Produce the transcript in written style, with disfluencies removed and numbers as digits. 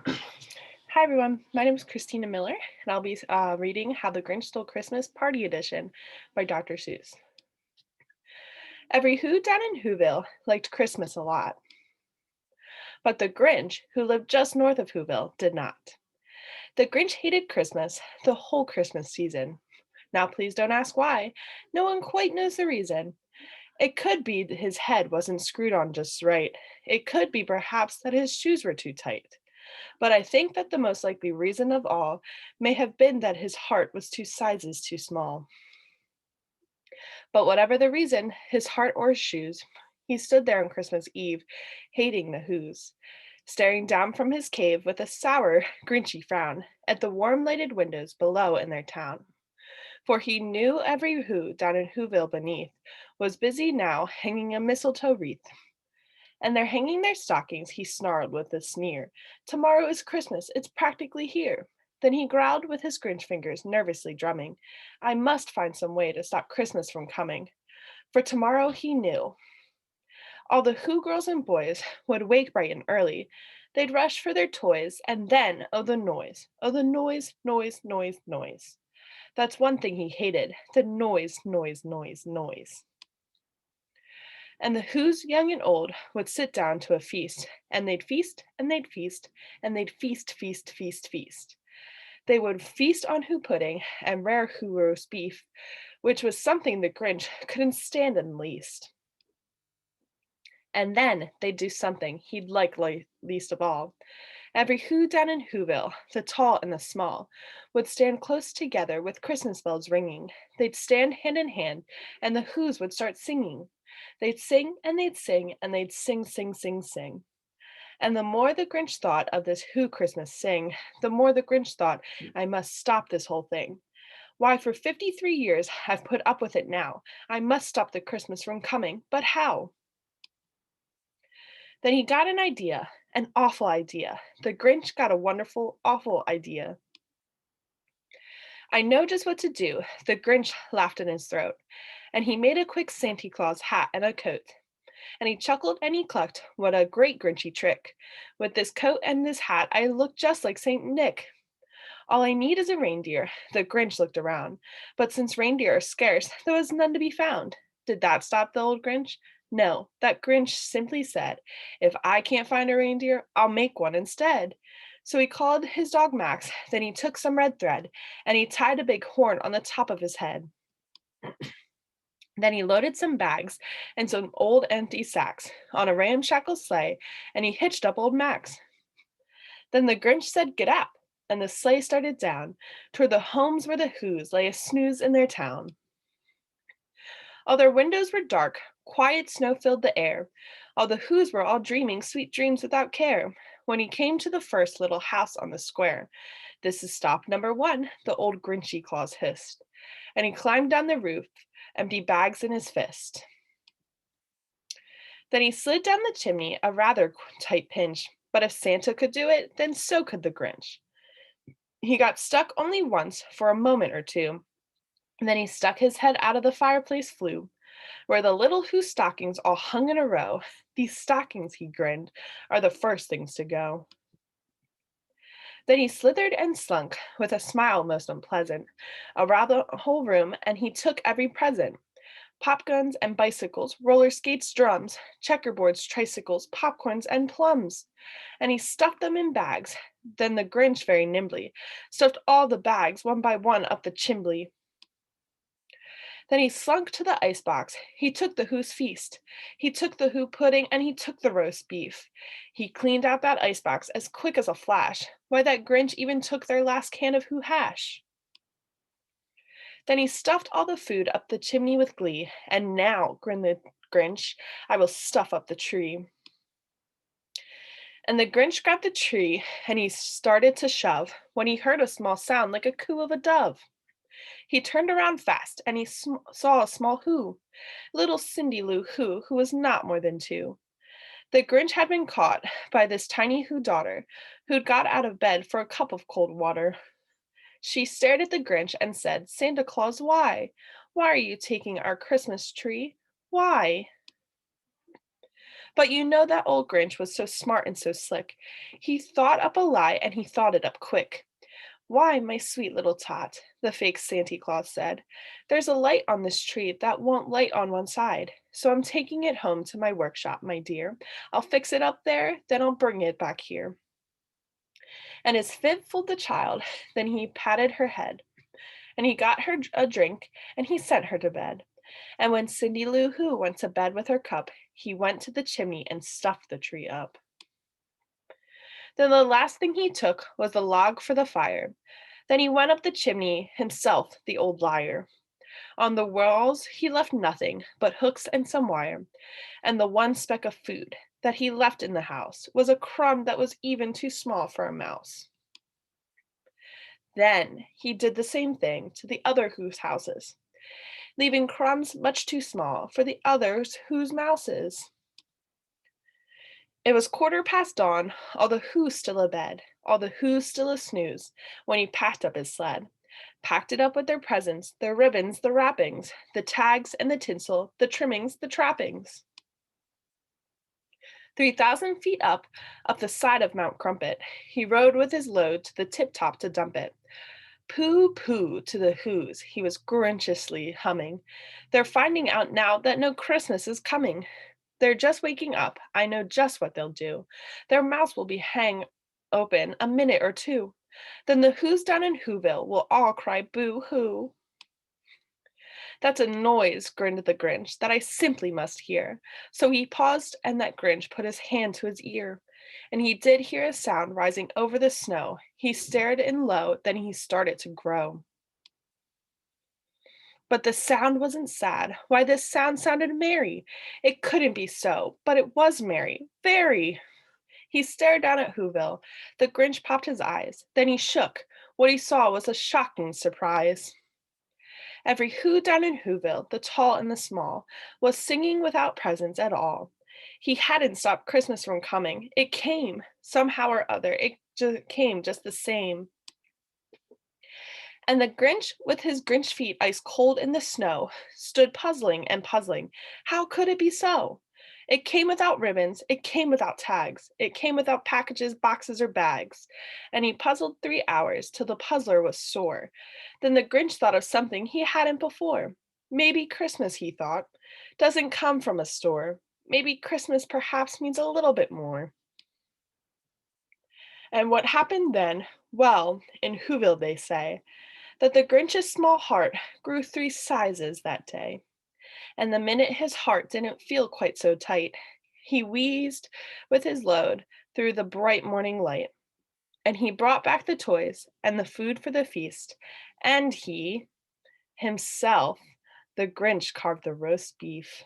Hi everyone, my name is Christina Miller, and I'll be reading How the Grinch Stole Christmas Party Edition by Dr. Seuss. Every Who down in Whoville liked Christmas a lot, but the Grinch, who lived just north of Whoville, did not. The Grinch hated Christmas the whole Christmas season. Now please don't ask why. No one quite knows the reason. It could be that his head wasn't screwed on just right. It could be perhaps that his shoes were too tight. But I think that the most likely reason of all may have been that his heart was 2 sizes too small. But whatever the reason, his heart or his shoes, he stood there on Christmas Eve, hating the Who's, staring down from his cave with a sour, grinchy frown at the warm lighted windows below in their town. For he knew every Who down in Whoville beneath was busy now hanging a mistletoe wreath. And they're hanging their stockings, he snarled with a sneer. Tomorrow is Christmas, it's practically here. Then he growled with his Grinch fingers nervously drumming. I must find some way to stop Christmas from coming. For tomorrow he knew. All the Who girls and boys would wake bright and early. They'd rush for their toys, and then, oh, the noise. Oh, the noise, noise, noise, noise. That's one thing he hated, the noise, noise, noise, noise. And the Who's young and old would sit down to a feast, and they'd feast, and they'd feast, and they'd feast, feast, feast, feast. They would feast on Who pudding and rare Who roast beef, which was something the Grinch couldn't stand in the least. And then they'd do something he'd like least of all. Every Who down in Whoville, the tall and the small, would stand close together with Christmas bells ringing. They'd stand hand in hand, and the Who's would start singing. They'd sing and they'd sing and they'd sing, sing, sing, sing. And the more the Grinch thought of this Who Christmas sing, the more the Grinch thought, I must stop this whole thing. Why, for 53 years I've put up with it now. I must stop the Christmas from coming, but how? Then he got an idea, an awful idea. The Grinch got a wonderful, awful idea. I know just what to do. The Grinch laughed in his throat, and he made a quick Santa Claus hat and a coat. And he chuckled and he clucked, what a great Grinchy trick. With this coat and this hat, I look just like Saint Nick. All I need is a reindeer. The Grinch looked around. But since reindeer are scarce, there was none to be found. Did that stop the old Grinch? No, that Grinch simply said, if I can't find a reindeer, I'll make one instead. So he called his dog Max, then he took some red thread, and he tied a big horn on the top of his head. Then he loaded some bags and some old empty sacks on a ramshackle sleigh, and he hitched up old Max. Then the Grinch said, get up, and the sleigh started down toward the homes where the Who's lay a snooze in their town. All their windows were dark, quiet snow filled the air. All the Who's were all dreaming sweet dreams without care. When he came to the first little house on the square, this is stop number one, the old Grinchy Claus hissed. And he climbed down the roof, empty bags in his fist. Then he slid down the chimney, a rather tight pinch, but if Santa could do it, then so could the Grinch. He got stuck only once for a moment or two, and then he stuck his head out of the fireplace flue, where the little Who stockings all hung in a row. These stockings, he grinned, are the first things to go. Then he slithered and slunk, with a smile most unpleasant, around the whole room, and he took every present. Pop guns and bicycles, roller skates, drums, checkerboards, tricycles, popcorns, and plums. And he stuffed them in bags. Then the Grinch very nimbly stuffed all the bags one by one up the chimney. Then he slunk to the icebox. He took the Who's feast. He took the Who pudding and he took the roast beef. He cleaned out that icebox as quick as a flash. Why, that Grinch even took their last can of Who hash. Then he stuffed all the food up the chimney with glee. And now, grinned the Grinch, I will stuff up the tree. And the Grinch grabbed the tree and he started to shove when he heard a small sound like a coo of a dove. He turned around fast and he saw a small Who, little Cindy Lou who was not more than 2. The Grinch had been caught by this tiny Who daughter who'd got out of bed for a cup of cold water. She stared at the Grinch and said, Santa Claus, why? Why are you taking our Christmas tree? Why? But you know that old Grinch was so smart and so slick. He thought up a lie and he thought it up quick. "Why, my sweet little tot," the fake Santa Claus said, "there's a light on this tree that won't light on one side. So I'm taking it home to my workshop, my dear. I'll fix it up there, then I'll bring it back here." And as Fib fooled the child, then he patted her head, and he got her a drink, and he sent her to bed. And when Cindy Lou Who went to bed with her cup, he went to the chimney and stuffed the tree up. Then the last thing he took was the log for the fire. Then he went up the chimney himself, the old liar. On the walls he left nothing but hooks and some wire, and the one speck of food that he left in the house was a crumb that was even too small for a mouse. Then he did the same thing to the other whose houses, leaving crumbs much too small for the others whose mouses. It was quarter past dawn, all the who's still abed, all the who's still a snooze, when he packed up his sled. Packed it up with their presents, their ribbons, the wrappings, the tags and the tinsel, the trimmings, the trappings. 3,000 feet up the side of Mount Crumpet, he rode with his load to the tip top to dump it. Pooh, pooh, to the who's, he was grinchiously humming. They're finding out now that no Christmas is coming. They're just waking up. I know just what they'll do. Their mouths will be hang open a minute or two. Then the who's down in Whoville will all cry boo hoo. "That's a noise," grinned the Grinch, "that I simply must hear." So he paused, and that Grinch put his hand to his ear. And he did hear a sound rising over the snow. He stared in low, then he started to grow. But the sound wasn't sad. Why, this sound sounded merry. It couldn't be so, but it was merry, very. He stared down at Whoville. The Grinch popped his eyes. Then he shook. What he saw was a shocking surprise. Every who down in Whoville, the tall and the small, was singing without presents at all. He hadn't stopped Christmas from coming. It came, somehow or other. Came just the same. And the Grinch, with his Grinch feet ice cold in the snow, stood puzzling and puzzling. How could it be so? It came without ribbons, it came without tags, it came without packages, boxes, or bags. And he puzzled 3 hours till the puzzler was sore. Then the Grinch thought of something he hadn't before. Maybe Christmas, he thought, doesn't come from a store. Maybe Christmas perhaps means a little bit more. And what happened then? Well, in Whoville they say that the Grinch's small heart grew 3 sizes that day. And the minute his heart didn't feel quite so tight, he wheezed with his load through the bright morning light. And he brought back the toys and the food for the feast. And he, himself, the Grinch, carved the roast beef.